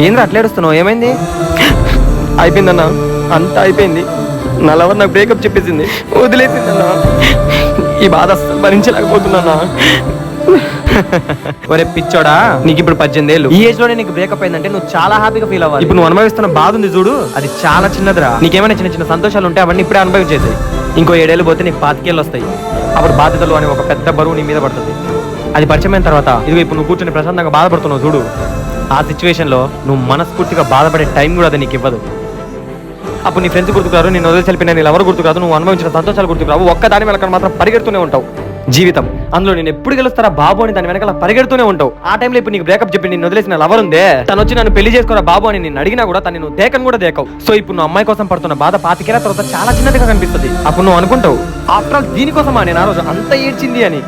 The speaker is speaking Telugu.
ఏంద్రా అట్లా ఏడుస్తున్నావు? ఏమైంది? అయిపోయిందన్నా, అంతా అయిపోయింది. నా లవర్ నాకు బ్రేకప్ చెప్పేసింది, వదిలేసిందన్నా. ఈ బాధ అస్సలు భరించలేకపోతున్నా. ఒరే పిచ్చోడా, నీకు ఇప్పుడు 18 ఏళ్ళు. ఈ ఏజ్ లోనే నీకు బ్రేకప్ అయిందంటే నువ్వు చాలా హ్యాపీగా ఫీల్ అవ్వాలి. ఇప్పుడు నువ్వు అనుభవిస్తున్న బాధ ఉంది చూడు, అది చాలా చిన్నదిరా. నీకేమైనా చిన్న చిన్న సంతోషాలు ఉంటే అవన్నీ ఇప్పుడే అనుభవించేసాయి. ఇంకో 7 ఏళ్ళు పోతే నీకు 25 ఏళ్ళు వస్తాయి. అప్పుడు బాధ్యతలు అనే ఒక పెద్ద బరువు నీ మీద పడుతుంది. అది పరిచయమైన తర్వాత ఇదిగో ఇప్పుడు నువ్వు కూర్చొని ప్రశాంతంగా బాధపడుతున్నావు చూడు, ఆ సిచ్యువేషన్ లో నువ్వు మనస్ఫూర్తిగా బాధపడే టైం కూడా అది నీకు ఇవ్వదు. అప్పుడు నీ ఫ్రెండ్స్ గుర్తుకురారు, నేను వదిలి చల్పిన నీ ఎవరు గుర్తుకురాదు, నువ్వు అనుభవించిన సంతోషాలు గుర్తుకురావు. ఒక్క దాని వెనక మాత్రం పరిగెడుతూనే ఉంటావు. జీవితం అందులో నేను ఎప్పుడు గెలుస్తారా బాబు అని దాని వెనకాల పరిగెడుతూనే ఉంటావు. ఆ టైంలో ఇప్పుడు నీకు బ్రేకప్ చెప్పి నేను వదిలేసిన లవర్ ఉందే, తను వచ్చి నన్ను పెళ్లి చేసుకోరా బాబు అని నేను అడిగినా కూడా తను నువ్వు దేకను కూడా దేకవు. సో ఇప్పుడు నువ్వు అమ్మాయి కోసం పడుతున్న బాధ 25 ఏళ్ల తర్వాత చాలా చిన్నదిగా కనిపిస్తుంది. అప్పుడు నువ్వు అనుకుంటావు, ఆఫ్టర్ ఆల్ దీనికోసమా నేను ఆ రోజు అంత ఏడ్చింది అని.